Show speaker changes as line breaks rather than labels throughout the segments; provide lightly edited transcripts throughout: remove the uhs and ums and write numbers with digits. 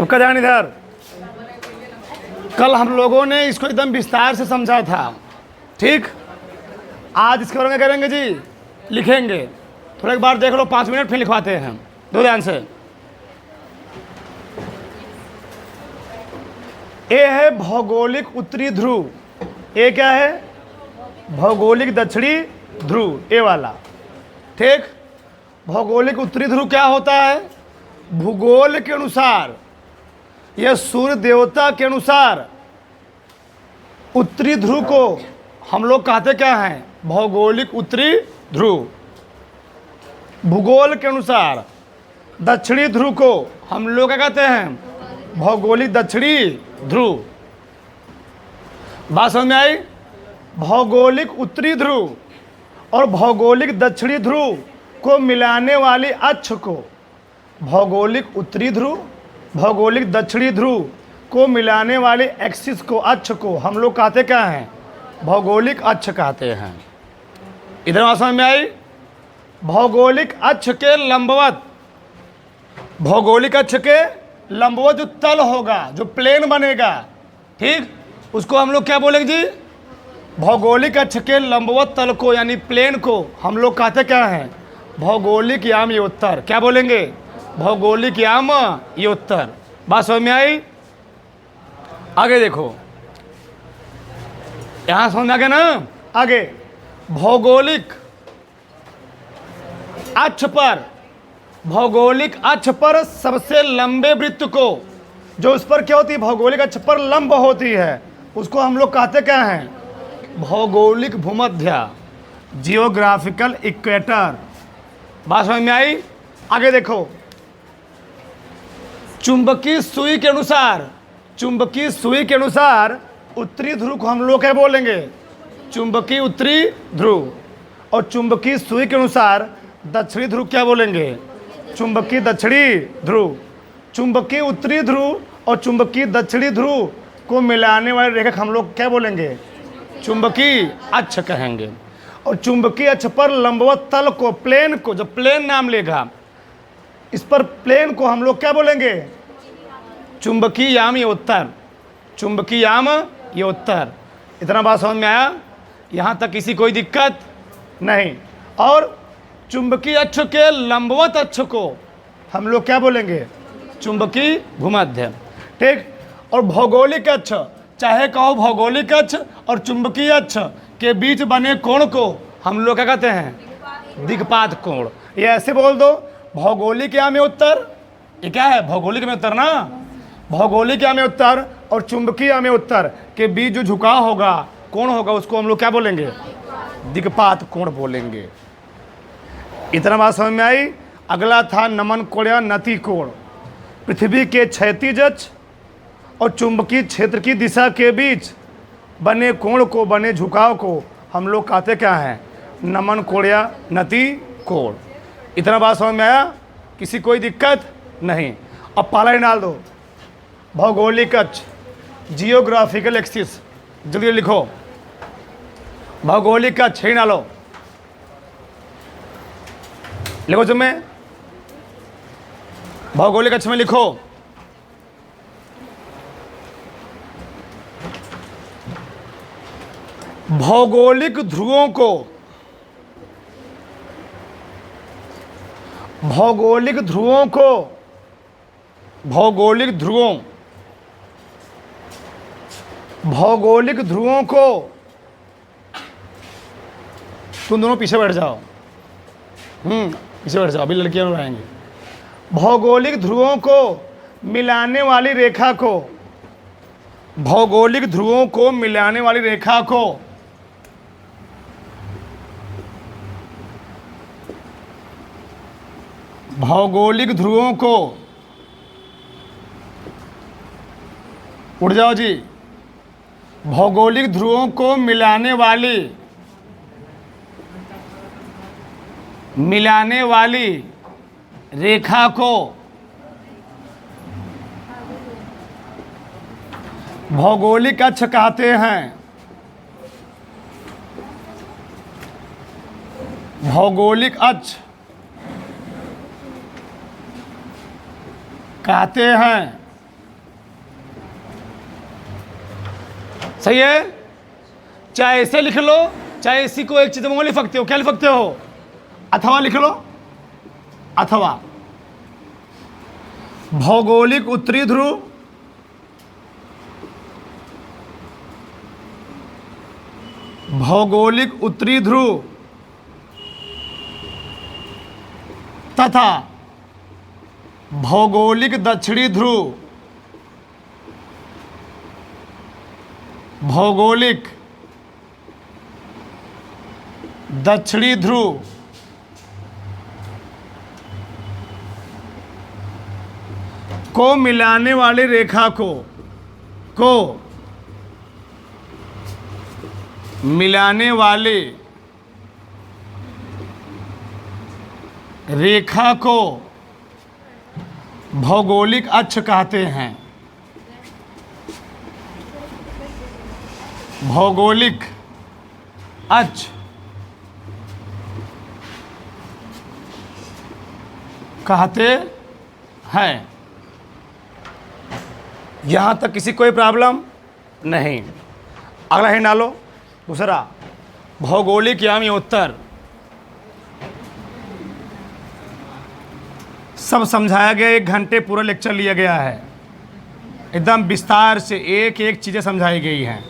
सबका ध्यान इधर। कल हम लोगों ने इसको एकदम विस्तार से समझा था, ठीक। आज इसके बारे में करेंगे जी, लिखेंगे। थोड़ा एक बार देख लो, 5 मिनट फिर लिखवाते हैं, दो ध्यान से। ये है भौगोलिक उत्तरी ध्रुव, ये क्या है? भौगोलिक दक्षिणी ध्रुव, ये वाला, ठीक। भौगोलिक उत्तरी ध्रुव क्या होता है? भूगोल के अनुसार या सूर्य देवता के अनुसार उत्तरी ध्रुव को हम लोग कहते क्या हैं? भौगोलिक उत्तरी ध्रुव। भूगोल के अनुसार दक्षिणी ध्रुव को हम लोग क्या कहते हैं? भौगोलिक दक्षिणी ध्रुव। बात समझ में आई? भौगोलिक उत्तरी ध्रुव और भौगोलिक दक्षिणी ध्रुव को मिलाने वाली अक्ष को, भौगोलिक उत्तरी ध्रुव भौगोलिक दक्षिणी ध्रुव को मिलाने वाले एक्सिस को, अक्ष को हम लोग कहते क्या हैं? भौगोलिक अक्ष कहते हैं। इधर बात समझ में आई? भौगोलिक अक्ष के लंबवत, भौगोलिक अक्ष के लंबवत जो तल होगा, जो प्लेन बनेगा, ठीक, उसको हम लोग क्या बोलेंगे जी? भौगोलिक अक्ष के लंबवत तल को यानी प्लेन को हम लोग कहते क्या हैं? भौगोलिक याम योत्तर। क्या बोलेंगे? भौगोलिक याम योत्तर। बात समझ में आई? आगे देखो, यहां समझ आ गया ना? आगे भौगोलिक अक्ष पर, भौगोलिक अक्ष पर सबसे लंबे वृत्त को, जो उस पर क्या होती है? भौगोलिक अक्ष पर लंब होती है, उसको हम लोग कहते क्या हैं? भौगोलिक भूमध्य, जियोग्राफिकल इक्वेटर। बात समझ में आई? आगे देखो, चुंबकीय सुई के अनुसार, चुंबकीय सुई के अनुसार उत्तरी ध्रुव को हम लोग क्या बोलेंगे? चुंबकीय उत्तरी ध्रुव। और चुंबकीय सुई के अनुसार दक्षिणी ध्रुव क्या बोलेंगे? चुंबकीय दक्षिणी ध्रुव। चुंबकीय उत्तरी ध्रुव और चुंबकीय दक्षिणी ध्रुव को मिलाने वाले रेखा हम लोग क्या बोलेंगे? चुंबकीय अक्ष कहेंगे। और चुंबकीय अक्ष पर लंबवत तल को, प्लेन को, जब प्लेन नाम लेगा, इस पर प्लेन को हम लोग क्या बोलेंगे? चुंबकीय याम योत्तर। चुंबकीय याम योत्तर। इतना बात समझ में आया? यहाँ तक किसी कोई दिक्कत नहीं। और चुंबकीय अक्ष के लंबवत अक्ष को हम लोग क्या बोलेंगे? चुंबकीय भूमध्य, ठीक। और भौगोलिक अक्ष, चाहे कहो भौगोलिक अक्ष और चुंबकीय अक्ष के बीच बने कोण को हम लोग क्या कहते हैं? दिक्पात कोण। ये ऐसे बोल दो, भौगोलिक याम उत्तर, ये क्या है? भौगोलिक में उत्तर ना। भौगोलिक याम उत्तर और चुंबकीय याम उत्तर के बीच जो झुकाव होगा, कोण होगा, उसको हम लोग क्या बोलेंगे? दिक्पात कोण बोलेंगे। इतना बात समझ में आई? अगला था नमन कोण या नति कोण। पृथ्वी के क्षैतिज अक्ष और चुंबकीय क्षेत्र की दिशा के बीच बने कोण को, बने झुकाव को हम लोग कहते क्या हैं? नमन कोण या नति कोण। इतना बात समझ में आया? किसी कोई दिक्कत नहीं। अब पहला ही डाल दो, भौगोलिक अक्ष, जियोग्राफिकल एक्सिस। जल्दी लिखो, भौगोलिक अक्ष ही डालो, लिखो जब में भौगोलिक अक्ष में लिखो भौगोलिक ध्रुवों को, भौगोलिक ध्रुवों को, भौगोलिक ध्रुवों, भौगोलिक ध्रुवों को, तुम दोनों पीछे बैठ जाओ, पीछे बैठ जाओ, अभी लड़कियां लोग आएंगी। भौगोलिक ध्रुवों को मिलाने वाली रेखा को, भौगोलिक ध्रुवों को मिलाने वाली रेखा को भौगोलिक ध्रुवों को, उड़ जाओ जी, भौगोलिक ध्रुवों को मिलाने वाली रेखा को भौगोलिक अक्ष कहते हैं। भौगोलिक अक्ष कहते हैं। सही है। चाहे ऐसे लिख लो, चाहे इसी को एक चीज में लिख सकते हो। क्या लिख सकते हो? अथवा लिख लो, अथवा। भौगोलिक उत्तरी ध्रुव, भौगोलिक उत्तरी ध्रुव तथा भौगोलिक दक्षिणी ध्रुव, भौगोलिक दक्षिणी ध्रुव को मिलाने वाली रेखा को मिलाने वाले रेखा को भौगोलिक अक्ष कहते हैं। भौगोलिक अक्ष कहते हैं। यहां तक किसी कोई प्रॉब्लम नहीं। अगला हिंट डालो, दूसरा भौगोलिक यानी उत्तर। सब समझाया गया, 1 घंटे पूरा लेक्चर लिया गया है, एकदम विस्तार से एक एक चीज़ें समझाई गई हैं।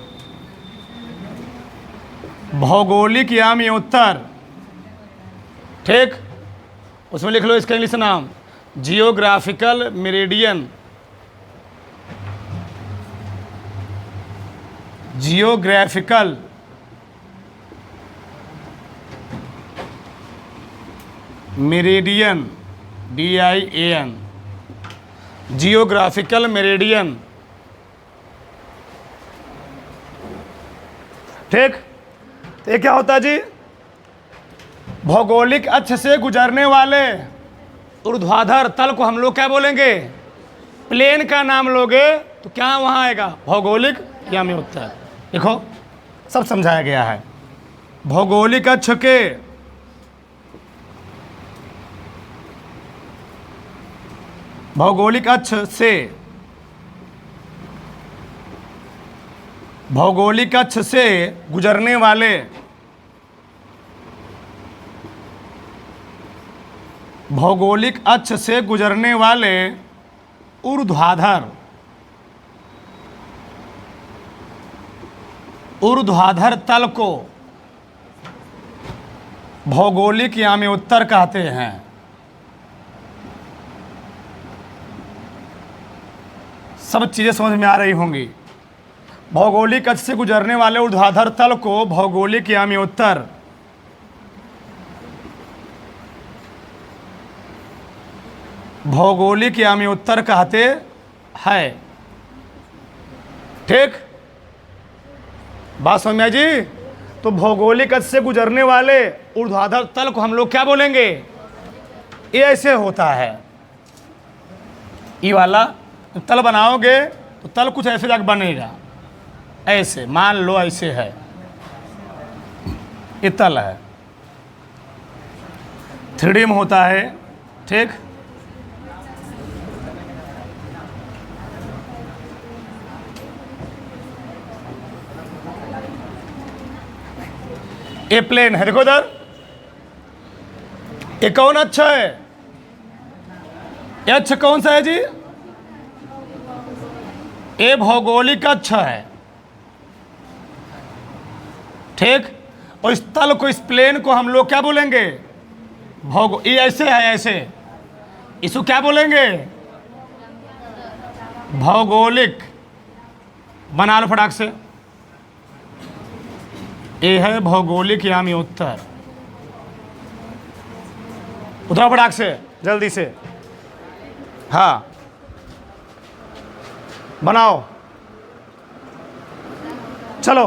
भौगोलिक यानी उत्तर, ठीक। उसमें लिख लो इसका इंग्लिश नाम, geographical meridian. Geographical meridian, DIAN, geographical meridian, ठीक। तो ये क्या होता है जी? भौगोलिक अक्ष से गुजरने वाले ऊर्ध्वाधर तल को हम लोग क्या बोलेंगे? प्लेन का नाम लोगे तो क्या वहां आएगा? भौगोलिक यानी उत्तर। देखो सब समझाया गया है। भौगोलिक अक्ष के भौगोलिक अक्ष से भौगोलिक अक्ष से गुजरने वाले भौगोलिक अक्ष से गुजरने वाले ऊर्ध्वाधर तल को भौगोलिक यानी उत्तर कहते हैं। सब चीज़ें समझ में आ रही होंगी। भौगोलिक अक्ष से गुजरने वाले ऊर्ध्वाधर तल को भौगोलिक यानी उत्तर, भौगोलिक यानी उत्तर कहते हैं, ठीक। बात समझ में आई जी? तो भौगोलिक अक्ष से गुजरने वाले ऊर्ध्वाधर तल को हम लोग क्या बोलेंगे? ये ऐसे होता है, ये वाला तल बनाओगे तो तल कुछ ऐसे जाकर बनेगा, ऐसे मान लो ऐसे है, ये तल है, 3D में होता है, ठीक। ये प्लेन है, देखो इधर, ये कौन अक्ष है? ये अक्ष कौन सा है जी? ये भौगोलिक अक्ष है, ठीक। और इस तल को, इस प्लेन को हम लोग क्या बोलेंगे? ये ऐसे है, ऐसे, इसको क्या बोलेंगे? भौगोलिक। बना लो फटाक से। ये है भौगोलिक यानी उत्तर। उतरो फटाक से, जल्दी से। हाँ बनाओ, चलो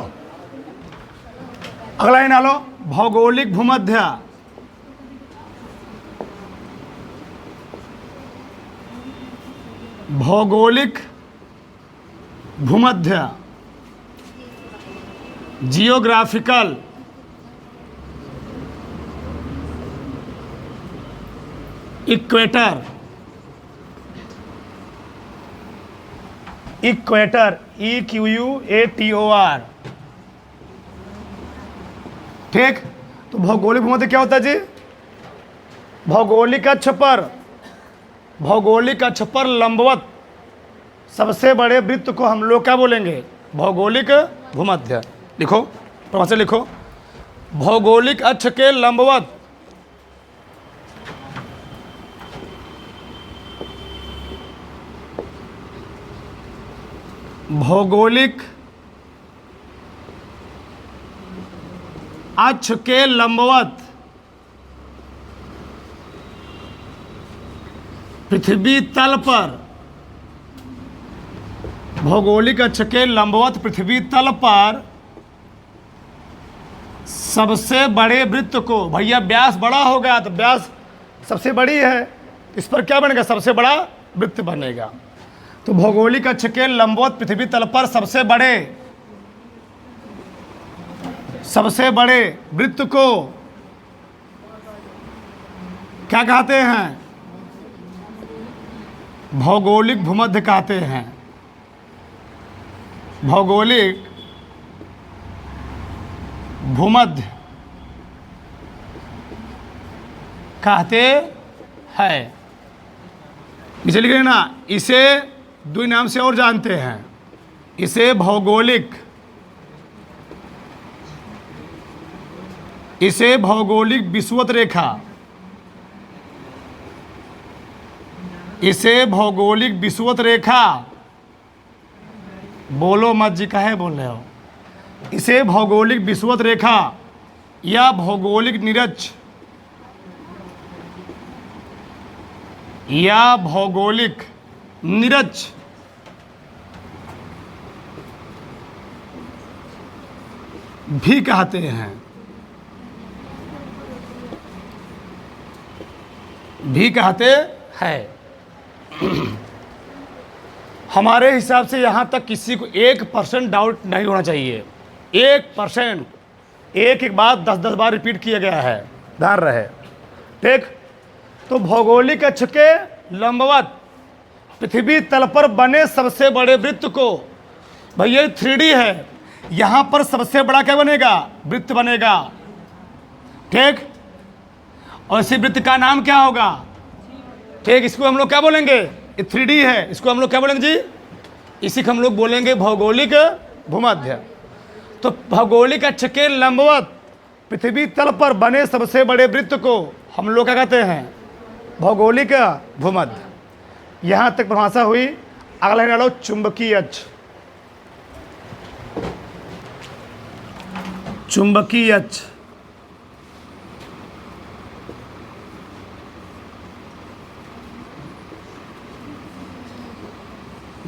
अगला ही डालो, भौगोलिक भूमध्य। भौगोलिक भूमध्य, जियोग्राफिकल इक्वेटर। Equator, EQUATOR। ठीक। तो भौगोलिक भूमध्य क्या होता है जी? भौगोलिक अक्ष पर लंबवत सबसे बड़े वृत्त को हम लोग क्या बोलेंगे? भौगोलिक भूमध्य। लिखो, प्रमाण से लिखो, भौगोलिक अक्ष के लंबवत भौगोलिक अक्ष के लंबवत पृथ्वी तल पर, भौगोलिक अक्ष के लंबवत पृथ्वी तल पर सबसे बड़े वृत्त को, भैया व्यास बड़ा होगा तो व्यास सबसे बड़ी है, इस पर क्या बनेगा? सबसे बड़ा वृत्त बनेगा। तो भौगोलिक अक्ष के लंबवत पृथ्वी तल पर सबसे बड़े वृत्त को क्या कहते हैं? भौगोलिक भूमध्य कहते हैं। भौगोलिक भूमध्य कहते हैं। नीचे लिख रहे ना, इसे दो नाम से और जानते हैं। इसे भौगोलिक विषुवत रेखा, इसे भौगोलिक विषुवत रेखा, बोलो मत जी, काहे बोल रहे हो? इसे भौगोलिक विषुवत रेखा या भौगोलिक निरक्ष या भौगोलिक निरक्ष भी कहते हैं। हमारे हिसाब से यहाँ तक किसी को 1% डाउट नहीं होना चाहिए। 1%, एक बात 10-10 बार रिपीट किया गया है, ध्यान रहे। ठीक। तो भौगोलिक अक्ष के लंबवत पृथ्वी तल पर बने सबसे बड़े वृत्त को, भैया 3D है, यहाँ पर सबसे बड़ा क्या बनेगा? वृत्त बनेगा। ठीक। और इसी वृत्त का नाम क्या होगा? ठीक, इसको हम लोग क्या बोलेंगे? ये 3D है, इसको हम लोग क्या बोलेंगे जी? इसी को हम लोग बोलेंगे भौगोलिक भूमध्य। तो भौगोलिक अक्ष के लंबवत पृथ्वी तल पर बने सबसे बड़े वृत्त को हम लोग क्या कहते हैं? भौगोलिक भूमध्य। यहाँ तक परिभाषा हुई। अगला है लो चुंबकीय अक्ष। चुंबकीय अक्ष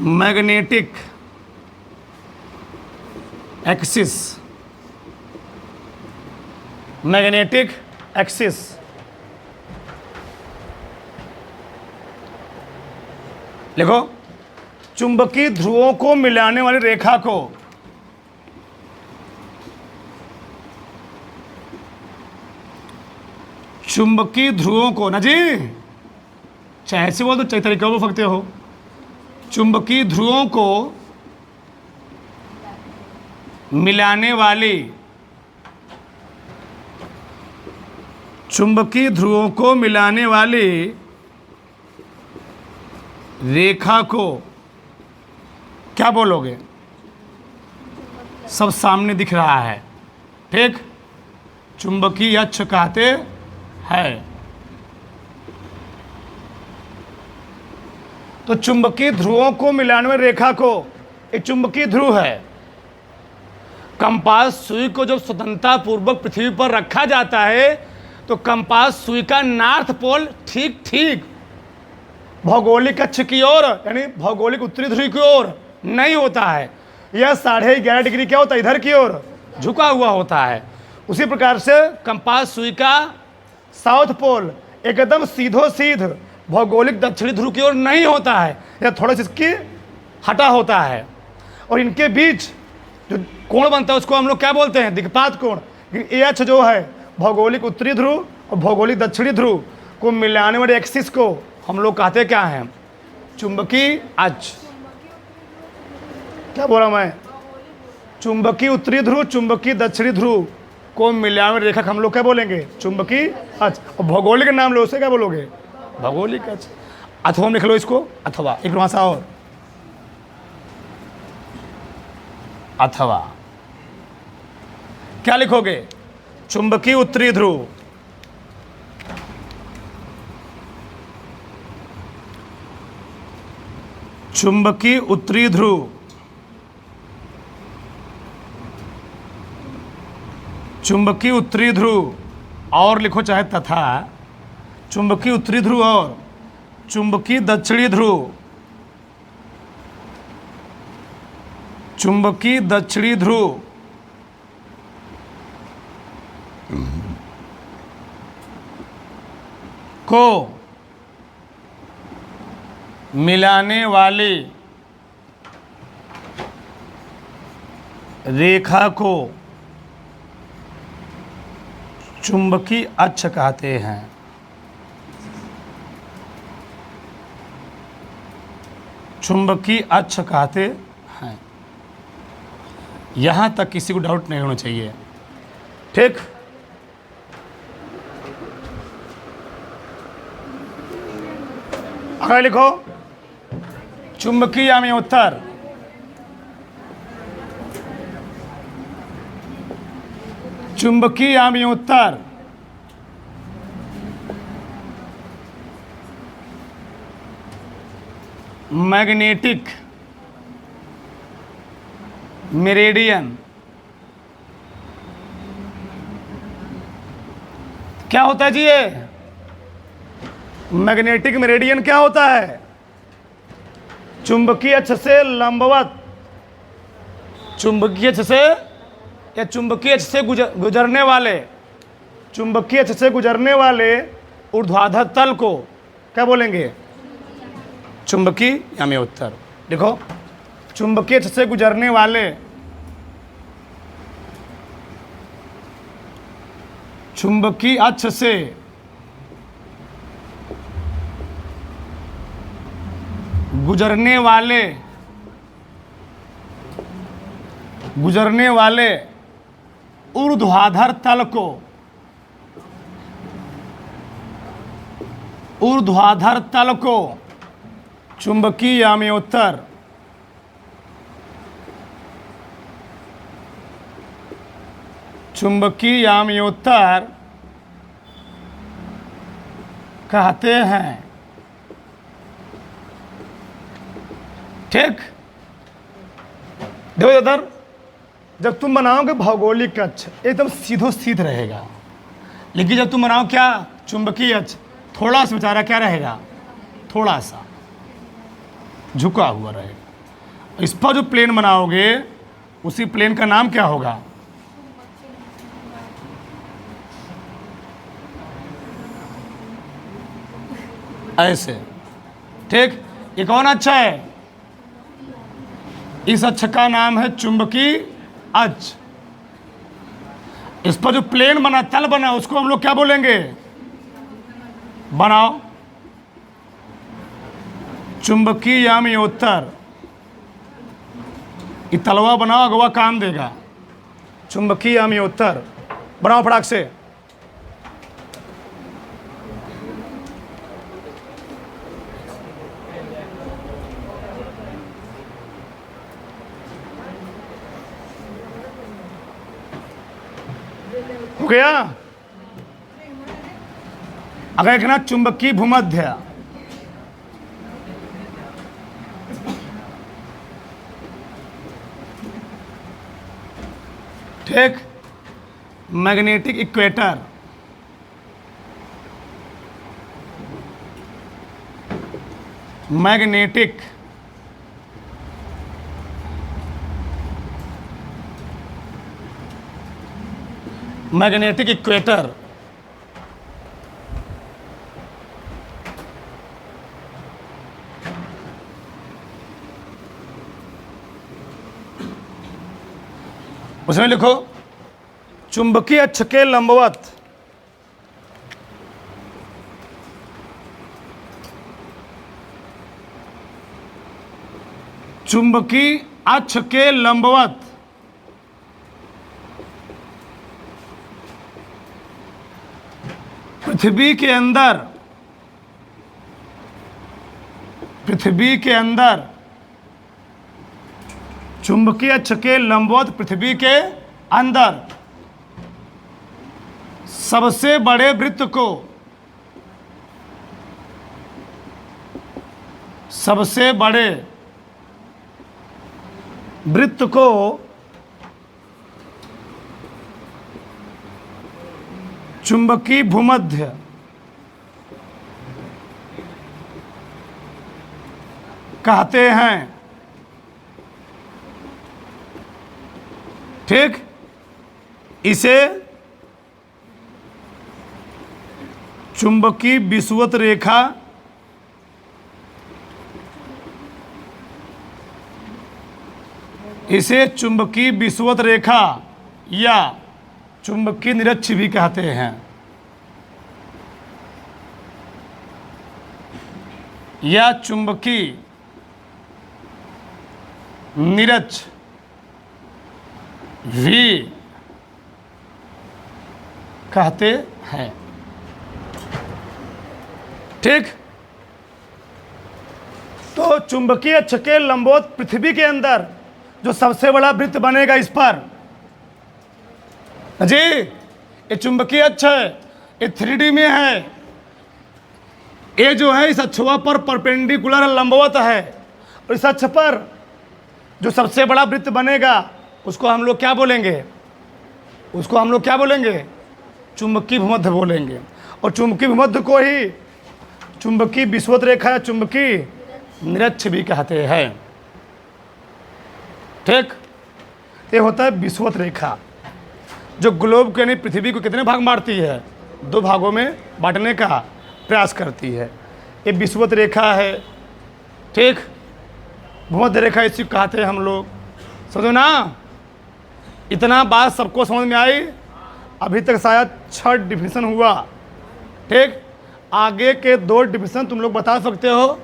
मैग्नेटिक एक्सिस, मैग्नेटिक एक्सिस लिखो, चुंबकीय ध्रुवों को मिलाने वाली रेखा को चुंबकीय ध्रुवों को ना जी, चाहे ऐसे बोल दो चाहे तरीका बोल सकते हो। चुंबकीय ध्रुवों को मिलाने वाली, चुंबकीय ध्रुवों को मिलाने वाली रेखा को क्या बोलोगे? सब सामने दिख रहा है। ठीक। चुंबकीय अक्ष कहते हैं। तो चुंबकीय ध्रुवों को मिलाने वाली रेखा को, एक चुंबकीय ध्रुव है। कंपास सुई को जब स्वतंत्रता पूर्वक पृथ्वी पर रखा जाता है तो कंपास सुई का नॉर्थ पोल ठीक भौगोलिक अक्ष की ओर, यानी भौगोलिक उत्तरी ध्रुव की ओर नहीं होता है। यह 11.5 डिग्री क्या होता है? इधर की ओर झुका हुआ होता है। उसी प्रकार से कंपास सुई का साउथ पोल एकदम सीधो-सीध भौगोलिक दक्षिणी ध्रुव की ओर नहीं होता है, या थोड़ा सा इसकी हटा होता है। और इनके बीच जो कोण बनता है उसको हम लोग क्या बोलते हैं? दिक्पात कोण। ये अक्ष जो है भौगोलिक उत्तरी ध्रुव और भौगोलिक दक्षिणी ध्रुव को मिलाने वाले एक्सिस को हम लोग कहते क्या हैं? चुंबकीय अक्ष। क्या बोला मैं? चुंबकीय उत्तरी ध्रुव, चुंबकीय दक्षिणी ध्रुव को मिलान रेखा हम लोग क्या बोलेंगे? चुंबकीय अक्ष। और भौगोलिक नाम लो, उसे क्या बोलोगे? भौगोलिक अक्ष। अथवा में लिख लो इसको, अथवा एक भाषा और, अथवा क्या लिखोगे? चुंबकीय उत्तरी ध्रुव, चुंबकीय उत्तरी ध्रुव, चुंबकीय उत्तरी ध्रुव, और लिखो चाहे तथा, चुंबकीय उत्तरी ध्रुव और चुंबकीय दक्षिणी ध्रुव, चुंबकीय दक्षिणी ध्रुव को मिलाने वाली रेखा को चुंबकीय अक्ष कहते हैं। चुंबकीय अक्ष कहते हैं। यहां तक किसी को डाउट नहीं होना चाहिए, ठीक? आगे लिखो, चुंबकीय यामी उत्तर, चुंबकीय यामी उत्तर मैग्नेटिक मेरिडियन क्या होता है जी? ये मैग्नेटिक मेरिडियन क्या होता है? चुंबकीय अक्ष से लंबवत, चुंबकीय अक्ष से या चुंबकीय अक्ष से गुजरने वाले, चुंबकीय अक्ष से गुजरने वाले ऊर्ध्वाधर तल को क्या बोलेंगे? चुंबकीय यामी उत्तर। देखो, चुंबकीय अक्ष से गुजरने वाले, चुंबकीय अक्ष से गुजरने वाले, गुजरने वाले ऊर्ध्वाधर तल को, ऊर्ध्वाधर तल को चुंबकीय यामी उत्तर, चुंबकीय यामी उत्तर कहते हैं, ठीक? देखो इधर, जब तुम बनाओगे भौगोलिक अक्ष एकदम सीधो सीध रहेगा, लेकिन जब तुम बनाओ क्या? चुंबकीय अक्ष, थोड़ा सा बेचारा क्या रहेगा? थोड़ा सा झुका हुआ रहेगा। इस पर जो प्लेन बनाओगे उसी प्लेन का नाम क्या होगा? ऐसे, ठीक? ये कौन अक्ष है? इस अक्ष का नाम है चुंबकीय अक्ष। इस पर जो प्लेन बना, तल बना, उसको हम लोग क्या बोलेंगे? बनाओ, चुंबकीय यामी उत्तर। ये तलवा बनाओ, अगवा काम देगा। चुंबकीय यामी उत्तर बनाओ फटाक से। हो गया? अगर देखना चुंबकीय भूमध्य, ठीक? Magnetic equator, magnetic magnetic equator, उसमें लिखो चुंबकीय अक्ष के लंबवत, चुंबकीय अक्ष के लंबवत पृथ्वी के अंदर चुंबकीय अक्ष के लंबवत पृथ्वी के अंदर सबसे बड़े वृत्त को चुंबकीय भूमध्य कहते हैं। ठीक, इसे चुंबकीय विषुवत रेखा या चुंबकीय निरक्ष भी कहते हैं, या चुंबकीय निरक्ष भी कहते हैं। ठीक, तो चुंबकीय अक्ष के लंबवत पृथ्वी के अंदर जो सबसे बड़ा वृत्त बनेगा इस पर जी, ये चुंबकीय अक्ष है, ये 3D में है, ये जो है इस अक्षवा पर परपेंडिकुलर लंबवत है, और इस अक्ष पर जो सबसे बड़ा वृत्त बनेगा उसको हम लोग क्या बोलेंगे? चुंबकीय भूमध्य बोलेंगे। और चुंबकीय भूमध्य को ही चुंबकीय विषुवत रेखा या चुंबकीय निरक्ष भी कहते हैं। ठीक, ये होता है विषुवत रेखा जो ग्लोब के यानी पृथ्वी को कितने भाग बांटती है? 2 भागों में बांटने का प्रयास करती है। ये विषुवत रेखा है। ठीक, भूमध्य रेखा इसी कहते हैं हम लोग। समझो ना, इतना बात सबको समझ में आई। अभी तक शायद 6 डिफिनेशन हुआ। ठीक, आगे के 2 डिफिनेशन तुम लोग बता सकते हो,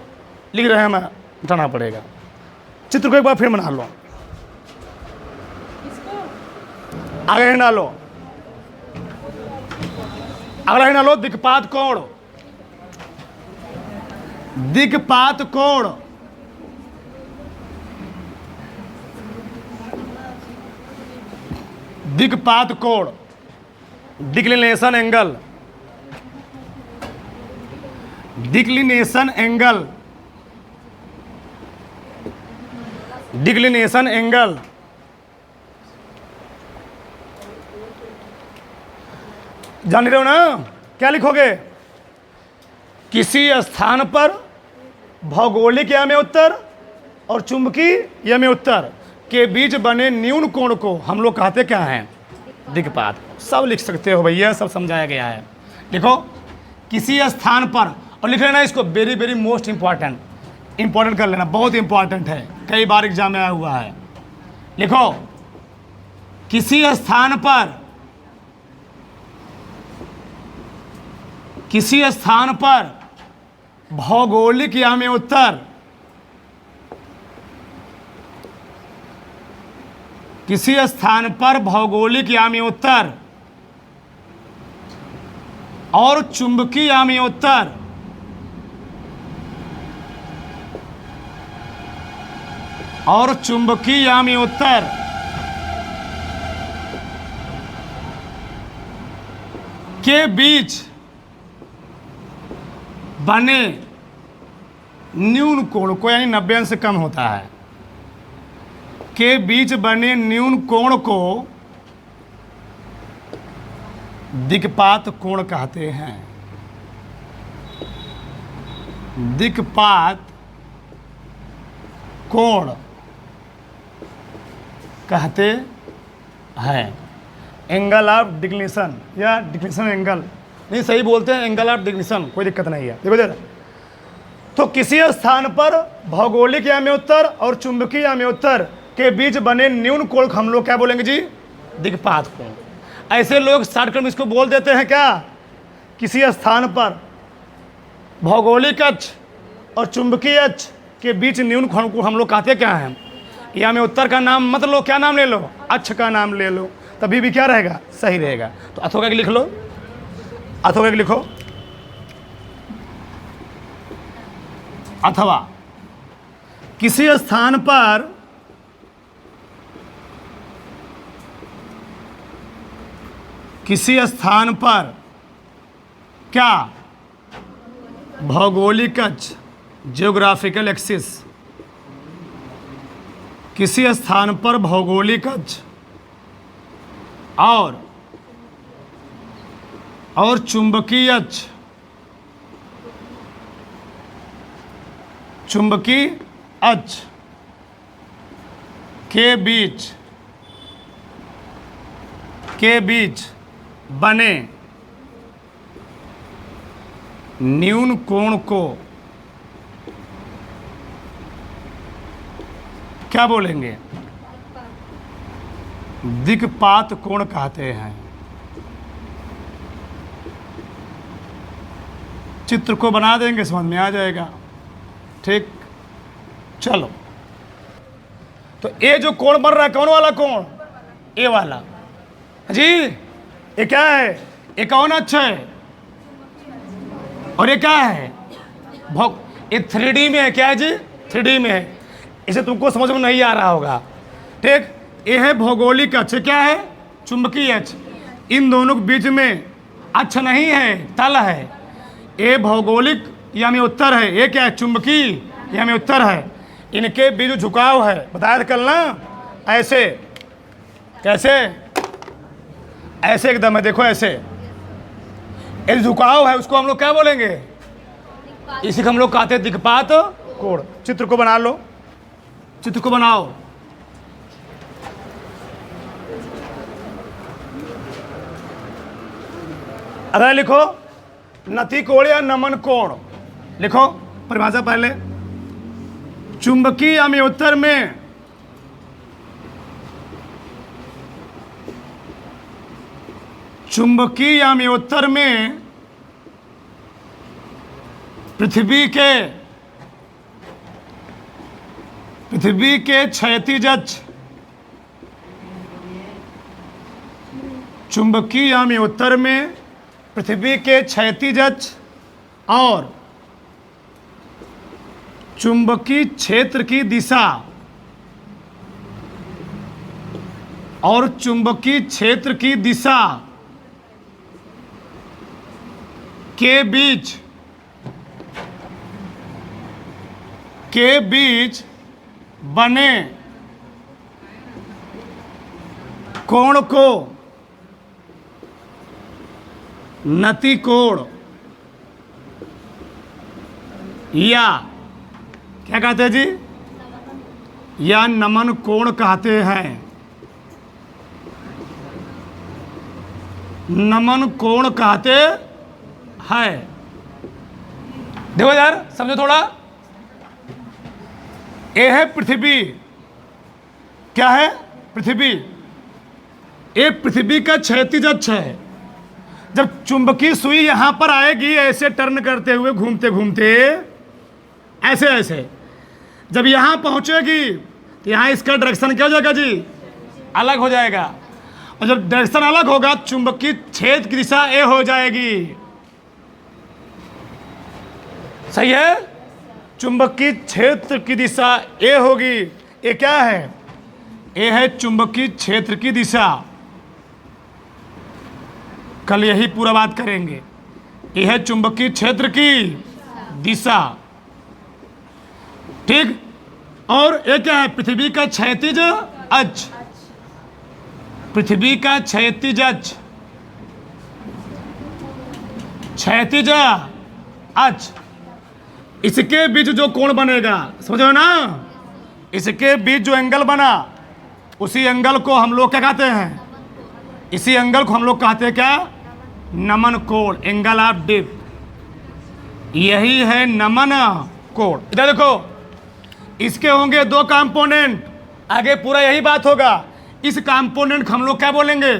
लिख रहे हैं, मैं बताना पड़ेगा। चित्र को एक बार फिर बना लो, आगे ही डालो, अगला ही डालो। दिक्पात कोण, दिक्पात कोण, दिक्पात कोण, declination angle, declination angle, declination angle. जान रहे हो ना? क्या लिखोगे? किसी स्थान पर भौगोलिक या में उत्तर और चुंबकीय या में उत्तर के बीच बने न्यून कोण को हम लोग कहते क्या हैं? दिक्पात। सब लिख सकते हो भैया, सब समझाया गया है। लिखो, किसी स्थान पर, और लिख लेना इसको, वेरी वेरी मोस्ट इंपॉर्टेंट कर लेना, बहुत इंपॉर्टेंट है, कई बार एग्जाम में आया हुआ है। लिखो, किसी स्थान पर भौगोलिक या में उत्तर, किसी स्थान पर भौगोलिक या में उत्तर और चुंबकीय या में उत्तर के बीच बने न्यून कोण को, यानी 90 अंश से कम होता है, के बीच बने न्यून कोण को दिक्पात कोण कहते हैं। दिक्पात कोण कहते हैं। एंगल ऑफ डिक्लिनेशन या डिक्लिनेशन एंगल, नहीं सही बोलते हैं, एंगल ऑफ डिक्लिनेशन, कोई दिक्कत नहीं है। देखो जरा, तो किसी स्थान पर भौगोलिक या में उत्तर और चुंबकीय या में उत्तर के बीच बने न्यून कोण हम लोग क्या बोलेंगे जी? दिक्पात कोण। ऐसे लोग शॉर्टकट में इसको बोल देते हैं क्या? किसी स्थान पर भौगोलिक अक्ष और चुंबकीय अक्ष के बीच न्यून कोण को हम लोग कहते क्या हैं? या में उत्तर का नाम मत लो, क्या नाम ले लो, अक्ष का नाम ले लो, तभी भी क्या रहेगा, सही रहेगा। तो अथवा लिख लो, अथवा लिखो, अथवा किसी स्थान पर क्या भौगोलिक अक्ष, जियोग्राफिकल एक्सिस, किसी स्थान पर भौगोलिक अक्ष और चुंबकीय अक्ष, चुंबकीय अक्ष के बीच बने न्यून कोण को क्या बोलेंगे, दिक्पात कोण कहते हैं। चित्र को बना देंगे, समझ में आ जाएगा। ठीक, चलो, तो ये जो कोण बन रहा है, कौन वाला कोण, ये वाला जी, ये क्या है, ये कौन अक्ष है, और ये क्या है, ये 3D में है, क्या है जी, 3D में है, इसे तुमको समझ में नहीं आ रहा होगा। ठीक, ये है भौगोलिक अक्ष, क्या है, चुंबकीय अक्ष, इन दोनों के बीच में अक्ष नहीं है, तल है। ये भौगोलिक या में उत्तर है, ये क्या है, चुंबकीय या में उत्तर है। इनके बीच झुकाव है, बताया था कल ना, ऐसे, कैसे, ऐसे एकदम है, देखो ऐसे, ये झुकाव है, उसको हम लोग क्या बोलेंगे, इसी को हम लोग कहते हैं दिक्पात कोण। चित्र को बना लो, चित्र को बनाओ, अगर लिखो नति कोण या नमन कोण, लिखो परिभाषा पहले, चुंबकीय या में उत्तर में चुंबकीय या में उत्तर में पृथ्वी के क्षैतिज अक्ष, चुंबकीय या में उत्तर में पृथ्वी के क्षैतिज अक्ष और चुंबकीय क्षेत्र की दिशा और चुंबकीय क्षेत्र की दिशा के बीच बने कोण को नति कोण या क्या कहते हैं जी, या नमन कोण कहते हैं। नमन कोण कहते हैं। देखो यार, समझो थोड़ा, ये है पृथ्वी, क्या है, पृथ्वी, ये पृथ्वी का क्षैतिज अक्ष है। जब चुंबकीय सुई यहां पर आएगी, ऐसे टर्न करते हुए, घूमते घूमते, ऐसे ऐसे, जब यहां पहुंचेगी तो यहां इसका डायरेक्शन क्या हो जाएगा जी, अलग हो जाएगा, और जब डायरेक्शन अलग होगा, चुंबकीय क्षेत्र की दिशा ए हो जाएगी। सही है, चुंबकीय क्षेत्र की दिशा ए होगी। ये क्या है, ए है चुंबकीय क्षेत्र की दिशा, कल यही पूरा बात करेंगे। ये है चुंबकीय क्षेत्र की दिशा, ठीक। और ये क्या है, पृथ्वी का क्षैतिज अक्ष, पृथ्वी का क्षैतिज अक्ष, क्षैतिज अक्ष, इसके बीच जो कोण बनेगा, समझो ना, इसके बीच जो एंगल बना, उसी एंगल को हम लोग क्या कहते हैं, इसी एंगल को हम लोग कहते हैं क्या, नमन कोण, एंगल ऑफ डिप। यही है नमन कोण। इधर देखो, इसके होंगे दो कंपोनेंट, आगे पूरा यही बात होगा। इस कंपोनेंट को हम लोग क्या बोलेंगे,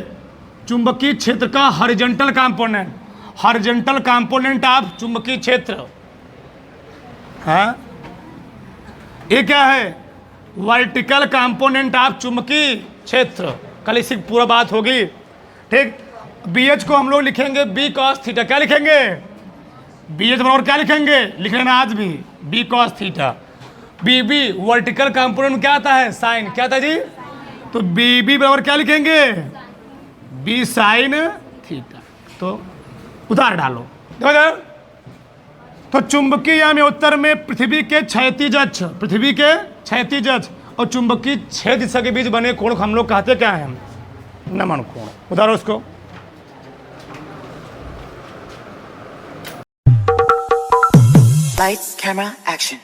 चुंबकीय क्षेत्र का horizontal component, horizontal component of चुंबकीय क्षेत्र। हाँ, ये क्या है, वर्टिकल कंपोनेंट ऑफ चुंबकीय क्षेत्र। कल इसी पूरा बात होगी, ठीक। बी एच को हम लोग लिखेंगे बी कॉस थीटा। क्या लिखेंगे? बी एच बराबर क्या लिखेंगे? लिख लेना आज भी, B cos theta. B B vertical component क्या आता है? साइन। क्या था जी? तो बी बी बराबर क्या लिखेंगे? B sine theta. तो उधार डालो, देखो जरा। तो चुंबकीय याम उत्तर में पृथ्वी के क्षैतिज अक्ष, पृथ्वी के क्षैतिज अक्ष और चुंबकीय छेद दिशा के बीच बने कोण को हम लोग कहते क्या है? नमन कोण। उधारो उसको।
Lights, camera, action.